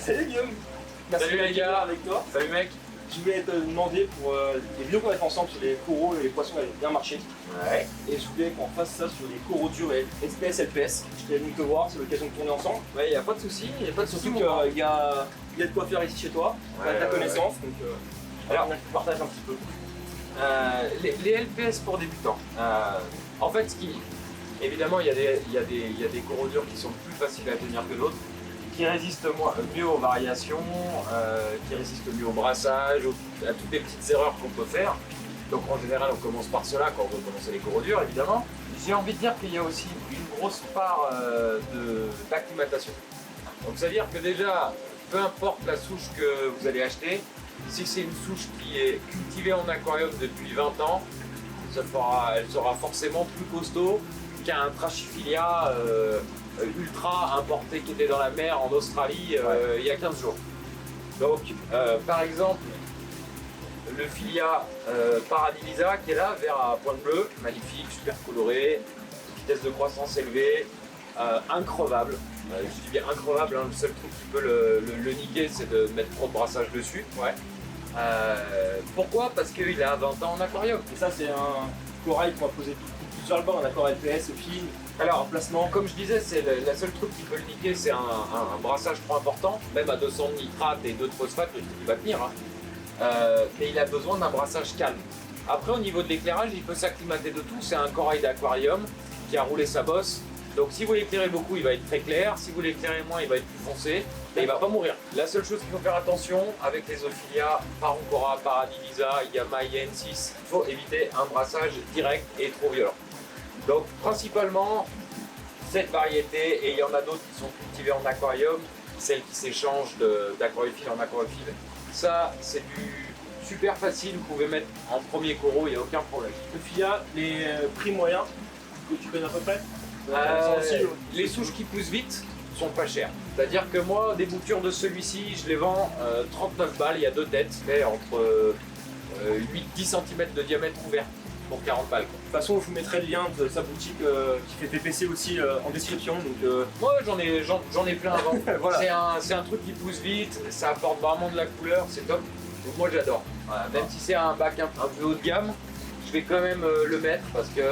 Salut Guillaume. Merci Salut les gars. avec toi. Salut mec. Je voulais te demander pour les vidéos qu'on va faire ensemble sur les coraux et les poissons qui avaient bien marché. Ouais. Et je voulais qu'on fasse ça sur les coraux durs et SPS, LPS. J'étais venu te voir, c'est l'occasion de tourner ensemble. Ouais, y a pas de souci, y a pas de souci. Surtout qu'il y a de quoi faire ici chez toi, Ouais, ta ouais, connaissance. Donc alors, on partage un petit peu. Les LPS pour débutants. En fait, évidemment, il y a des coraux durs qui sont plus faciles à tenir que d'autres, qui résistent mieux aux variations, qui résistent mieux au brassage, à toutes les petites erreurs qu'on peut faire. Donc en général, on commence par cela quand on veut commencer les coraux durs, évidemment. J'ai envie de dire qu'il y a aussi une grosse part d'acclimatation. Donc c'est-à-dire que déjà, peu importe la souche que vous allez acheter, si c'est une souche qui est cultivée en aquarium depuis 20 ans, elle sera forcément plus costaud qu'un Trachyphilia ultra importé qui était dans la mer en Australie il y a 15 jours. Donc par exemple, le Philia Paradivisa qui est là, vert à pointe bleue, magnifique, super coloré, vitesse de croissance élevée, increvable. Je dis bien increvable, hein, le seul truc qui peut le niquer, c'est de mettre trop de brassage dessus. Ouais. Pourquoi? Parce qu'il a 20 ans en aquarium. Et ça, c'est un corail qu'on va poser plusieurs albums, un accord LPS, film. Alors, en placement. Comme je disais, c'est la seule truc qui peut le niquer, c'est un brassage trop important. Même à 200 de nitrate et 2 de phosphate, le truc il va tenir. Hein. Mais il a besoin d'un brassage calme. Après, au niveau de l'éclairage, il peut s'acclimater de tout. C'est un corail d'aquarium qui a roulé sa bosse. Donc si vous l'éclairez beaucoup, il va être très clair. Si vous l'éclairez moins, il va être plus foncé. Et il va pas mourir. La seule chose qu'il faut faire attention avec les Ophilia, Parancora, Paradivisa, Yama, IN6, il faut éviter un brassage direct et trop violent. Donc principalement cette variété, et il y en a d'autres qui sont cultivées en aquarium, celles qui s'échangent d'aquariophile en aquariophile. Ça, c'est du super facile, vous pouvez mettre en premier coraux, il n'y a aucun problème. Le Philia, les prix moyens que tu connais à peu près. Les souches qui poussent vite sont pas chères. C'est-à-dire que moi, des boutures de celui-ci, je les vends 39 balles, il y a 2 têtes, fait entre 8-10 cm de diamètre ouvert pour 40 balles. De toute façon, je vous mettrai le lien de sa boutique qui fait PPC aussi en description. Donc, moi, j'en ai plein avant. Voilà. C'est un truc qui pousse vite, ça apporte vraiment de la couleur, c'est top. Donc moi, j'adore. Voilà, même si c'est un bac un peu haut de gamme, je vais quand même le mettre parce que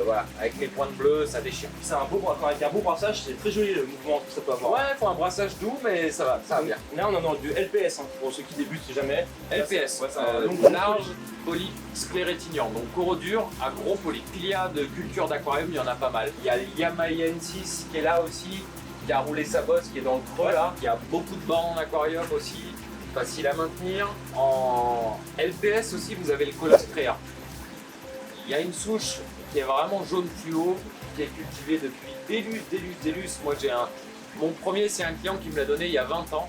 voilà, avec les pointes bleues, ça déchire. C'est un beau, avec un beau brassage, c'est très joli le mouvement que ça peut avoir. Ouais, il faut un brassage doux, mais ça va bien. Là, on en a du LPS pour ceux qui débutent, si jamais. LPS, donc large, polype, sclérétignant, donc coraux dur à gros polype. Il y a de culture d'aquarium, il y en a pas mal. Il y a le Yama IN6 qui est là aussi, qui a roulé sa bosse, qui est dans le creux là. Il y a beaucoup de bancs en aquarium aussi, facile à maintenir. En LPS aussi, vous avez le Colostrea. Il y a une souche qui est vraiment jaune fluo, qui est cultivée depuis Délus. Moi mon premier, c'est un client qui me l'a donné il y a 20 ans.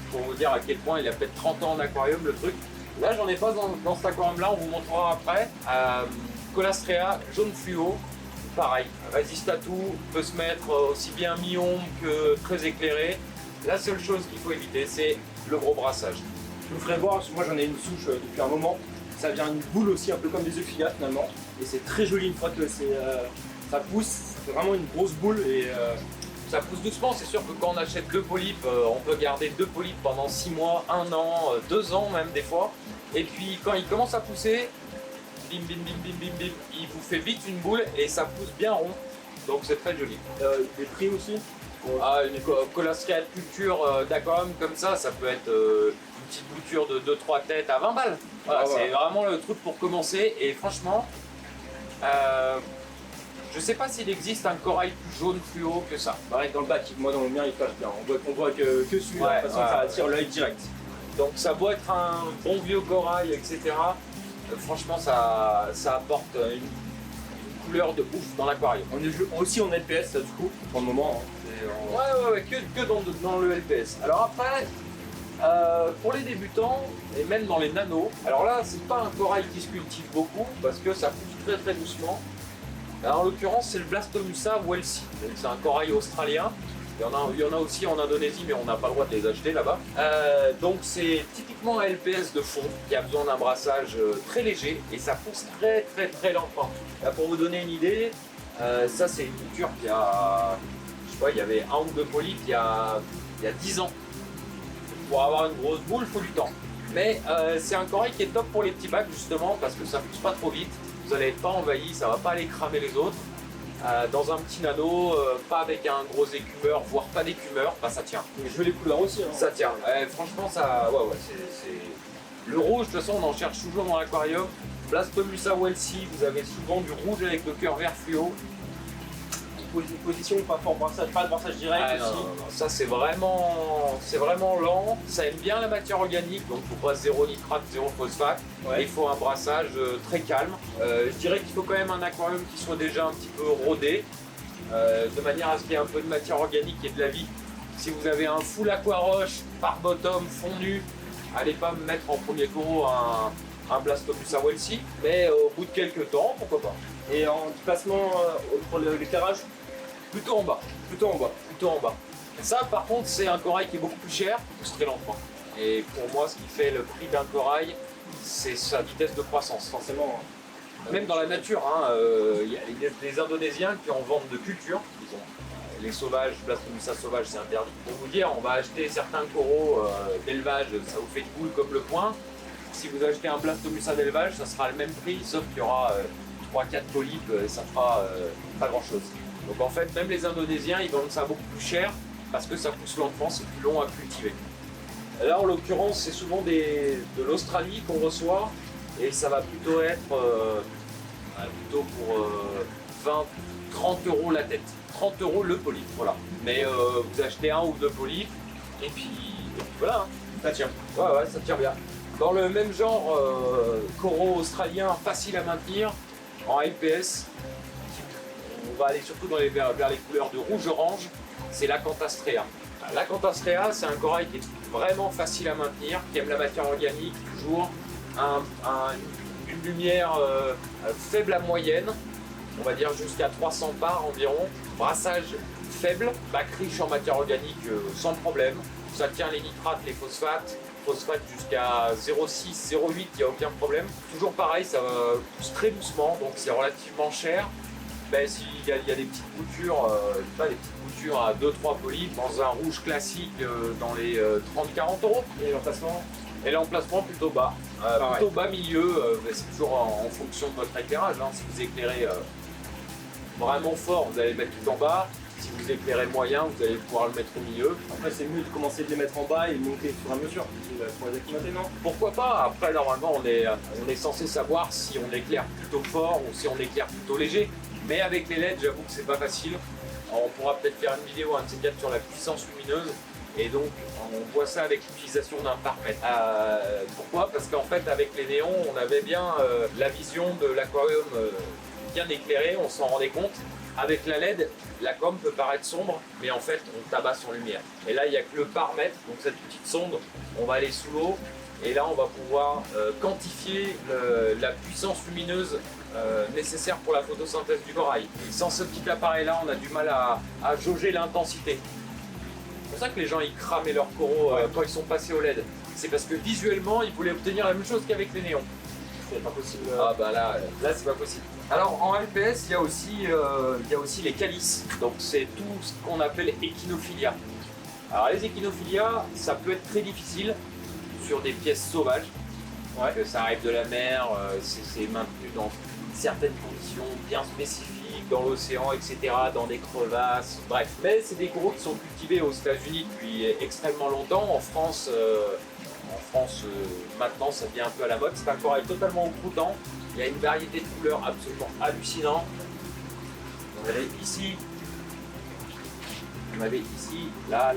Pour vous dire à quel point il a peut-être 30 ans en aquarium le truc. Là j'en ai pas dans cet aquarium là, on vous montrera après. Colostrea, jaune fluo, pareil, résiste à tout, peut se mettre aussi bien mi-ombre que très éclairé. La seule chose qu'il faut éviter, c'est le gros brassage. Je vous ferai voir, parce que moi j'en ai une souche depuis un moment. Ça vient une boule aussi, un peu comme des Ophilia finalement. Et c'est très joli une fois que ça pousse. C'est vraiment une grosse boule et ça pousse doucement. C'est sûr que quand on achète 2 polypes, on peut garder 2 polypes pendant 6 mois, 1 an, 2 ans même des fois. Et puis quand il commence à pousser, bim bim bim bim bim bim, il vous fait vite une boule et ça pousse bien rond. Donc c'est très joli. des prix aussi. Une Colostrea de culture d'aquarium comme ça peut être une petite bouture de 2-3 têtes à 20 balles. Voilà, c'est vraiment le truc pour commencer. Et franchement, je sais pas s'il existe un corail plus jaune fluo que ça. Pareil dans le bac, moi dans le mien il flash bien. On voit que celui-là, de toute façon ça attire l'œil direct. Donc ça doit être un bon vieux corail, etc. Franchement, ça apporte une couleur de ouf dans l'aquarium. On est aussi en LPS du coup, pour le moment. Hein. Ouais, que dans le LPS. Alors après, pour les débutants, et même dans les nanos, alors là, c'est pas un corail qui se cultive beaucoup, parce que ça pousse très très doucement. Alors, en l'occurrence, c'est le Blastomussa Welsi. C'est un corail australien. Il y en a aussi en Indonésie, mais on n'a pas le droit de les acheter là-bas. Donc c'est typiquement un LPS de fond qui a besoin d'un brassage très léger et ça pousse très très très lentement. Là, pour vous donner une idée, ça c'est une bouture qui a, je sais pas, il y avait 1 ou 2 polypes il y a 10 ans. Pour avoir une grosse boule, il faut du temps. Mais c'est un corail qui est top pour les petits bacs justement parce que ça pousse pas trop vite. Vous n'allez pas envahi, ça va pas aller cramer les autres. Dans un petit nano, pas avec un gros écumeur, voire pas d'écumeur, bah ça tient. Mais je veux les couleurs aussi. Hein. Ça tient. Franchement, ça, ouais, c'est... Le rouge, de toute façon, on en cherche toujours dans l'aquarium. Blastomussa Welsi, vous avez souvent du rouge avec le cœur vert fluo. Position, pas fort brassage, pas de brassage direct Non, aussi. non, ça c'est vraiment lent. Ça aime bien la matière organique, donc il faut pas zéro nitrate, zéro phosphate. Ouais. Il faut un brassage très calme. Je dirais qu'il faut quand même un aquarium qui soit déjà un petit peu rodé, de manière à ce qu'il y ait un peu de matière organique et de la vie. Si vous avez un full aquaroche par bottom fondu, allez pas me mettre en premier coraux un Blastomussa Welsi, mais au bout de quelques temps, pourquoi pas. Et en placement pour l'éclairage, Plutôt en bas. plutôt en bas. Plutôt en bas. Ça, par contre, c'est un corail qui est beaucoup plus cher, il pousse très lentement. Et pour moi, ce qui fait le prix d'un corail, c'est sa vitesse de croissance. Forcément. Même dans la nature, il y a des Indonésiens qui en vendent de culture. Ils ont les sauvages, Blastomussa sauvage, c'est interdit. Pour vous dire, on va acheter certains coraux d'élevage, ça vous fait une boule comme le poing. Si vous achetez un Blastomussa d'élevage, ça sera le même prix, sauf qu'il y aura 3-4 polypes et ça fera pas grand chose. Donc en fait, même les Indonésiens, ils vendent ça beaucoup plus cher parce que ça pousse lentement, c'est plus long à cultiver. Là, en l'occurrence, c'est souvent de l'Australie qu'on reçoit et ça va plutôt être plutôt pour 20-30 euros la tête. 30 euros le polype, voilà. Mais vous achetez un ou deux polypes et puis voilà, hein. Ça tient. Ouais, ça tient bien. Dans le même genre, coraux australien facile à maintenir, en LPS, on va aller surtout vers les couleurs de rouge-orange, c'est l'Acanthastrea. L'Acanthastrea, c'est un corail qui est vraiment facile à maintenir, qui aime la matière organique, toujours une lumière faible à moyenne, on va dire jusqu'à 300 parts environ, brassage faible, bac riche en matière organique sans problème, ça tient les nitrates, les phosphates jusqu'à 0,6, 0,8, il n'y a aucun problème. Toujours pareil, ça pousse très doucement, donc c'est relativement cher. Ben, s'il y a des petites boutures, des petites boutures à 2-3 polypes dans un rouge classique dans les 30-40 euros. Et l'emplacement. Et l'emplacement plutôt bas. Plutôt bas milieu, c'est toujours en fonction de votre éclairage. Hein. Si vous éclairez vraiment fort, vous allez le mettre tout en bas. Si vous éclairez moyen, vous allez pouvoir le mettre au milieu. Après, c'est mieux de commencer de les mettre en bas et de monter sur la mesure. Pour les acclimater, non? Pourquoi pas? Après, normalement, on est censé savoir si on éclaire plutôt fort ou si on éclaire plutôt léger. Mais avec les LED, j'avoue que c'est pas facile. Alors, on pourra peut-être faire une vidéo, un de ces quatre, sur la puissance lumineuse. Et donc, on voit ça avec l'utilisation d'un paramètre. Pourquoi? Parce qu'en fait, avec les néons, on avait bien la vision de l'aquarium bien éclairé, on s'en rendait compte. Avec la LED, la com peut paraître sombre, mais en fait, on tabasse en lumière. Et là, il n'y a que le paramètre, donc cette petite sonde, on va aller sous l'eau, et là, on va pouvoir quantifier la puissance lumineuse nécessaire pour la photosynthèse du corail. Et sans ce petit appareil-là, on a du mal à jauger l'intensité. C'est pour ça que les gens ils cramaient leurs coraux quand ils sont passés au LED. C'est parce que visuellement, ils voulaient obtenir la même chose qu'avec les néons. C'est pas possible. Ah bah là c'est pas possible. Alors en LPS, il y a aussi les calices. Donc c'est tout ce qu'on appelle échinophilia. Alors les échinophilia, ça peut être très difficile sur des pièces sauvages. Ouais. Que ça arrive de la mer, c'est maintenu dans certaines conditions bien spécifiques, dans l'océan, etc., dans des crevasses, bref. Mais c'est des coraux qui sont cultivés aux États-Unis depuis extrêmement longtemps. En France, maintenant, ça devient un peu à la mode. C'est un corail totalement croûtant. Il y a une variété de couleurs absolument hallucinante. Vous avez ici, là,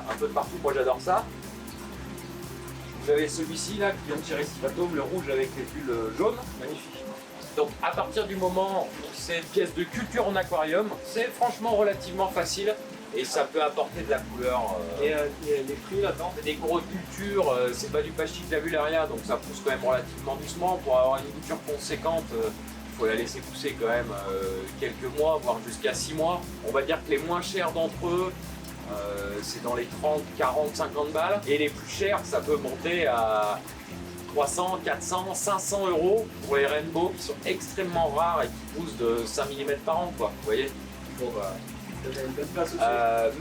un peu de partout. Moi, j'adore ça. Vous avez celui-ci là qui vient de tirer Stivatome, le rouge avec les bulles jaunes. Magnifique. Donc à partir du moment où c'est une pièce de culture en aquarium, c'est franchement relativement facile et ça peut apporter de la couleur. Et les prix là-dedans? C'est des gros cultures, c'est pas du Pachyc lavularia, donc ça pousse quand même relativement doucement. Pour avoir une culture conséquente, il faut la laisser pousser quand même quelques mois, voire jusqu'à 6 mois. On va dire que les moins chers d'entre eux, c'est dans les 30, 40, 50 balles. Et les plus chers, ça peut monter à 300, 400, 500 euros pour les rainbows qui sont extrêmement rares et qui poussent de 5 mm par an, quoi. Vous voyez? Bon bah, Il y a une bonne place aussi.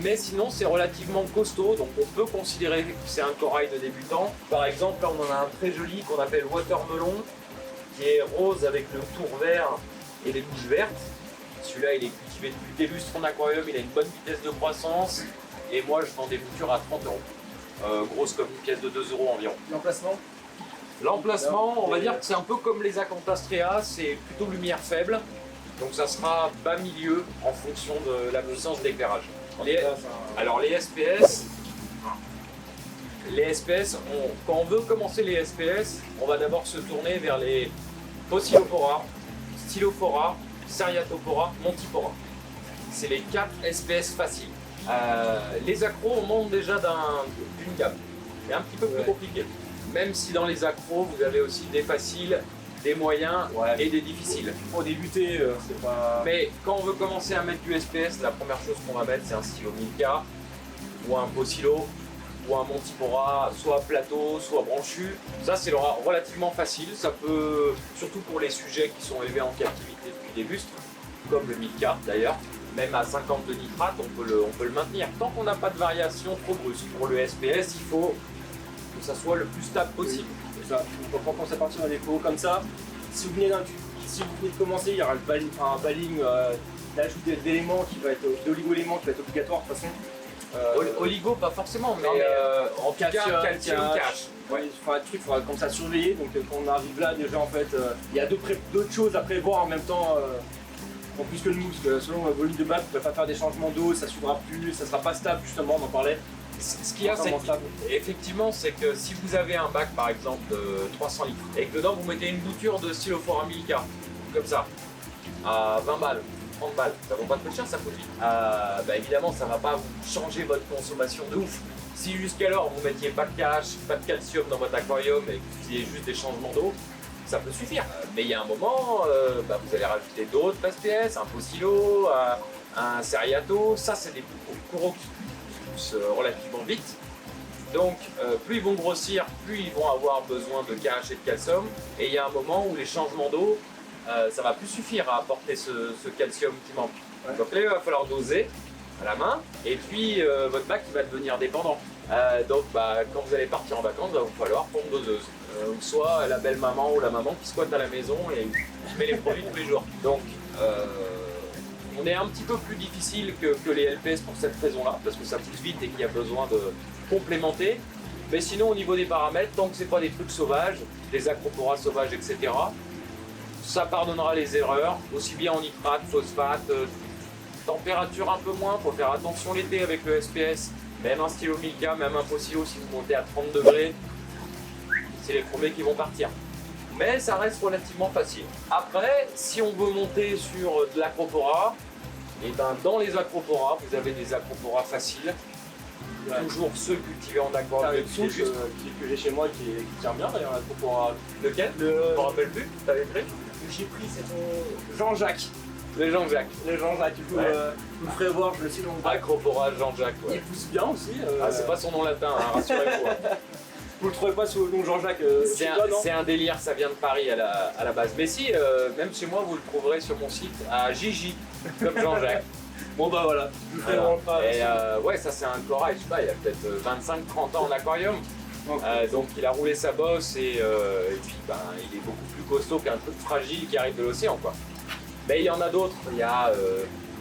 Mais sinon c'est relativement costaud, donc on peut considérer que c'est un corail de débutant. Par exemple, là on en a un très joli qu'on appelle Watermelon, qui est rose avec le tour vert et les bouches vertes. Celui-là il est cultivé depuis des lustres en aquarium, il a une bonne vitesse de croissance et moi je vends des boutures à 30 €. Grosse comme une pièce de 2 € environ. L'emplacement? L'emplacement, on va dire que c'est un peu comme les Acantastrea, c'est plutôt lumière faible, donc ça sera bas milieu en fonction de la puissance d'éclairage. Alors les SPS, quand on veut commencer les SPS, on va d'abord se tourner vers les Pocillophora, Stylophora, Seriatophora, Montipora. C'est les 4 espèces faciles. Les accros, on monte déjà d'une gamme. C'est un petit peu plus compliqué. Même si dans les accros, vous avez aussi des faciles, des moyens et des difficiles. Pour débuter, c'est pas... Mais quand on veut commencer à mettre du SPS, la première chose qu'on va mettre, c'est un stylo Milka, ou un Pocillo, ou un Montipora, soit plateau, soit branchu. Ça, c'est relativement facile. Ça peut, surtout pour les sujets qui sont élevés en captivité depuis des lustres, comme le Milka d'ailleurs, même à 50 de nitrate, on peut le maintenir. Tant qu'on n'a pas de variation trop brusque. Pour le SPS, il faut que ça soit le plus stable possible. C'est ça. Donc, quand on commence à partir dans des cours comme ça, si vous venez de commencer, il y aura un balling, l'ajout d'éléments qui va être, d'oligo-éléments qui va être obligatoire de toute façon. Oligo, pas forcément, mais, en tout cas, calcium cache. Ouais. Enfin, il faudra comme ça surveiller. Donc quand on arrive là, déjà en fait, il y a d'autres choses à prévoir en même temps. En plus que nous, parce que selon le volume de bac, vous ne pouvez pas faire des changements d'eau, ça ne suivra plus, ça ne sera pas stable justement, on en parlait. Ce qu'il y a, c'est effectivement, c'est que si vous avez un bac par exemple de 300 litres et que dedans vous mettez une bouture de Stylophora Milka, comme ça, à 20 balles, 30 balles, ça vaut pas très cher, ça coûte vite. Bah évidemment, ça ne va pas vous changer votre consommation de ouf. Si jusqu'alors vous mettiez pas de cache, pas de calcium dans votre aquarium et que vous faisiez juste des changements d'eau, ça peut suffire. Mais il y a un moment, vous allez rajouter d'autres SPS, un Pocillo, un Seriato, ça c'est des coraux qui poussent relativement vite. Donc plus ils vont grossir, plus ils vont avoir besoin de cache et de calcium. Et il y a un moment où les changements d'eau, ça va plus suffire à apporter ce calcium qui manque. Ouais. Donc là il va falloir doser à la main et puis votre bac il va devenir dépendant. Donc quand vous allez partir en vacances, il va vous falloir prendre une doseuse. Soit la belle maman ou la maman qui squatte à la maison et qui met les produits tous les jours. Donc on est un petit peu plus difficile que les LPS pour cette raison-là, parce que ça pousse vite et qu'il y a besoin de complémenter. Mais sinon au niveau des paramètres, tant que c'est pas des trucs sauvages, des acroporas sauvages, etc., ça pardonnera les erreurs, aussi bien en nitrate, phosphate, température un peu moins, faut faire attention l'été avec le SPS, même un stylo Milka, même un Pocillo, si vous montez à 30 degrés, c'est les premiers qui vont partir. Mais ça reste relativement facile. Après, si on veut monter sur de l'acropora, et ben dans les acroporas, vous avez des acroporas faciles. Ouais. Toujours ceux cultivés en aquarium. C'est une souche que j'ai chez moi qui tient bien d'ailleurs, l'acropora. Lequel? Je me rappelle plus, t'avais pris? J'ai pris, c'est ton Jean-Jacques. Le Jean-Jacques. Le Jean-Jacques, vous le ferez voir, je le sais dans le bac. Acropora Jean-Jacques, ouais. Il pousse bien aussi. Ah, c'est pas son nom latin, hein, rassurez-vous. Vous le trouvez pas sous le nom Jean-Jacques c'est un délire, ça vient de Paris à la base. Mais si, même chez moi, vous le trouverez sur mon site à Gigi, comme Jean-Jacques. Bon bah voilà, je ferai vraiment pas. Et ouais, ça c'est un corail, je sais pas, il a peut-être 25-30 ans en aquarium. Okay. Donc il a roulé sa bosse et puis il est beaucoup plus costaud qu'un truc fragile qui arrive de l'océan, quoi. Mais il y en a d'autres, il y a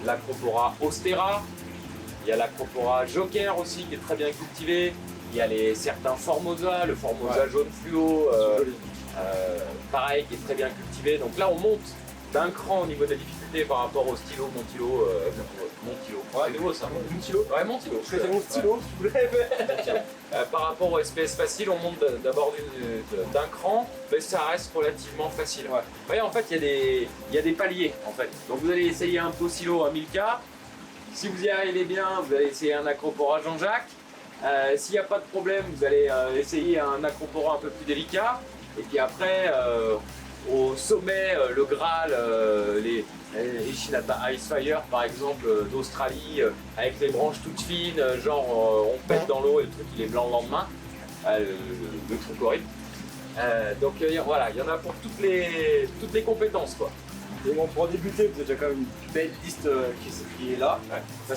l'acropora Austera, il y a l'acropora Joker aussi qui est très bien cultivé. Il y a certains Formosa, le Formosa jaune fluo, pareil, qui est très bien cultivé. Donc là, on monte d'un cran au niveau de la difficulté par rapport au stylo Montilo. Ouais, c'est nouveau ça. Montilo. Ouais, Montilo. Je faisais mon stylo, si vous voulez. Par rapport au SPS facile, on monte d'abord d'un cran, mais ça reste relativement facile. Ouais. Voyez, en fait, il y a des paliers. En fait. Donc vous allez essayer un Pocillo à 1000K. Si vous y arrivez bien, vous allez essayer un Acropora Jean-Jacques. S'il n'y a pas de problème, vous allez essayer un acropora un peu plus délicat. Et puis après, au sommet, le Graal, les Echinata Icefire par exemple d'Australie, avec les branches toutes fines, genre on pète dans l'eau et le truc il est blanc le lendemain, le truc horrible. Donc voilà, il y en a pour toutes les compétences, quoi. Et bon, pour débuter, vous avez déjà quand même une belle liste qui est là. Ouais.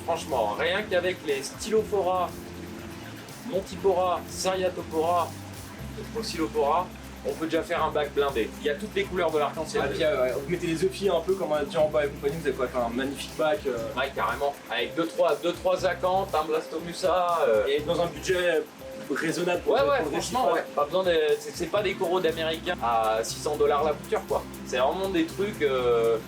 Franchement, rien qu'avec les Stylopora, Montipora, Seriatopora, Oscillopora, on peut déjà faire un bac blindé. Il y a toutes les couleurs de l'arc-en-ciel. Ah, puis, vous mettez les œufs un peu comme on a dit en bas et compagnie, vous avez quoi faire un magnifique bac. Ouais, carrément. Avec 2-3 acanthes, un Blastomusa. Et dans un budget raisonnable pour Ouais, pour le franchement, déchiffrage. ouais. Pas besoin de. C'est pas des coraux d'américains à 600 $ la bouture, quoi. C'est vraiment des trucs.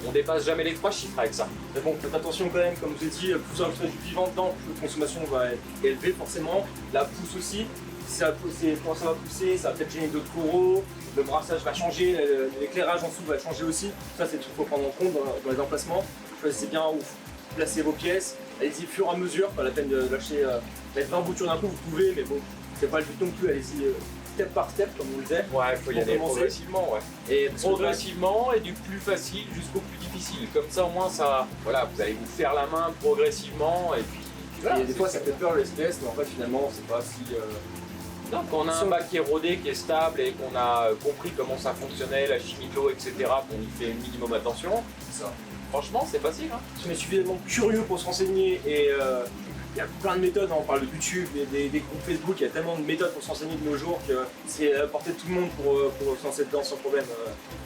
On dépasse jamais les 3 chiffres avec ça. Mais bon, faites attention quand même, comme je vous ai dit, plus on ajoute du vivant dedans, plus la consommation va être élevée forcément. La pousse aussi. Si ça va pousser, quand ça va pousser, ça va peut-être gêner d'autres coraux, le brassage va changer, l'éclairage en dessous va changer aussi. Ça, c'est des trucs qu'il faut prendre en compte dans les emplacements. Choisissez bien où placer vos pièces. Allez-y au fur et à mesure, pas la peine de lâcher mettre 20 boutures d'un coup, vous pouvez, mais bon, c'est pas le but non plus, allez-y step par step, comme on le disait. Ouais, il faut y Pour aller commencer. progressivement, ouais. Et progressivement et du plus facile jusqu'au plus difficile. Comme ça, au moins, ça, voilà, vous allez vous faire la main progressivement et puis. Voilà, Et des fois, ça fait peur le SPS, mais en fait, finalement, c'est pas si. Non, quand on a un bac qui est rodé, qui est stable et qu'on a compris comment ça fonctionnait, la chimie de l'eau, etc., qu'on y fait un minimum attention, ça. franchement, c'est facile. Hein. Si on est suffisamment curieux pour se renseigner et il y a plein de méthodes, hein, on parle de YouTube, des groupes Facebook, il y a tellement de méthodes pour s'enseigner de nos jours que c'est à la portée de tout le monde pour se lancer dedans sans problème.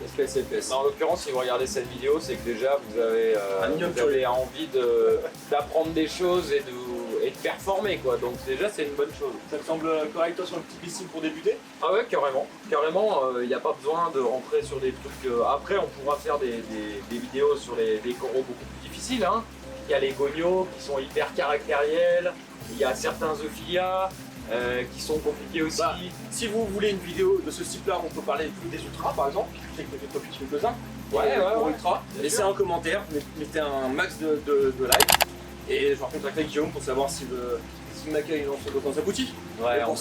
SPS et LPS. En l'occurrence, si vous regardez cette vidéo, c'est que déjà vous avez, vous avez envie d'apprendre des choses et de performer, quoi. Donc déjà, c'est une bonne chose. Ça te semble correct toi sur le petit piscine pour débuter? Ah ouais, carrément. Carrément, il n'y a pas besoin de rentrer sur des trucs... Après, on pourra faire des vidéos sur des coraux beaucoup plus difficiles. Hein. Il y a les gonios qui sont hyper caractériels, il y a certains euphilia qui sont compliqués aussi. Bah, si vous voulez une vidéo de ce type-là, on peut parler des ultras par exemple. Je sais que vous avez depuis quelques-uns. Ouais. Ultra. Laissez sûr. un commentaire, mettez un max de likes. Et je vais contacter avec Guillaume pour savoir s'il m'accueille dans sa boutique. Ouais, pour on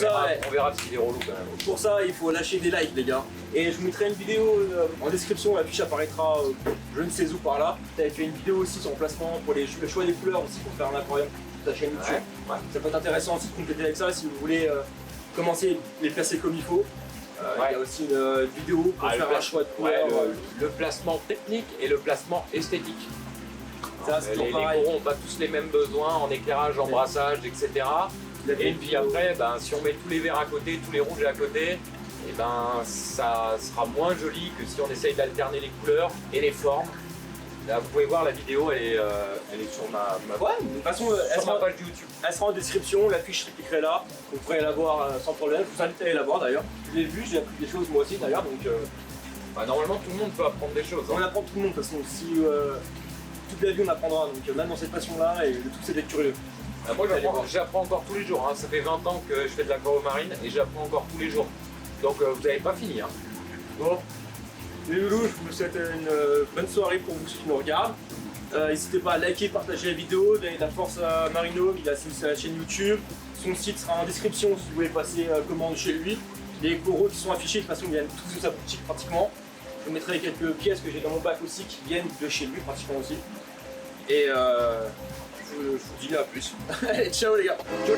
verra s'il est relou quand même. Pour ça, il faut lâcher des likes, les gars. Et je vous mettrai une vidéo en description, la fiche apparaîtra je ne sais où par là. T'avais fait une vidéo aussi sur le placement pour le choix des couleurs aussi pour faire un aquarium sur ta chaîne YouTube. Ouais. Ça peut être intéressant aussi de compléter avec ça si vous voulez commencer à les placer comme il faut. Il y a aussi une vidéo pour faire un choix de couleurs. Le placement technique et le placement esthétique. Ça, c'est les pareil. coraux n'ont pas tous les mêmes besoins en éclairage, en brassage, etc. Et puis après, si on met tous les verts à côté, tous les rouges à côté, et ça sera moins joli que si on essaye d'alterner les couleurs et les formes. Là, vous pouvez voir la vidéo, elle est sur ma de toute façon, sur ma page YouTube. Elle sera en description, la fiche s'appliquerait là. Vous pourrez la voir sans problème. Je vous invite à aller la voir d'ailleurs. Je l'ai vu, j'ai appris des choses moi aussi d'ailleurs. Donc, Normalement, tout le monde peut apprendre des choses. on apprend tout le monde de toute façon. Si, toute la vie on apprendra. Donc même dans cette passion-là, et le tout c'est d'être curieux. Moi, j'apprends encore tous les jours. Hein. Ça fait 20 ans que je fais de l'aquamarine et j'apprends encore tous les jours. Donc vous n'avez pas fini. Hein. Bon, les loulous, je vous souhaite une bonne soirée pour vous qui nous regardent. N'hésitez pas à liker, partager la vidéo, donner de la force à Marino, il a sa chaîne YouTube. Son site sera en description si vous voulez passer commande chez lui. Les coraux qui sont affichés de toute façon ils viennent tous de sa boutique pratiquement. Je vous mettrai quelques pièces que j'ai dans mon bac aussi qui viennent de chez lui pratiquement aussi. Et je vous dis à plus. Allez, ciao les gars. Ciao.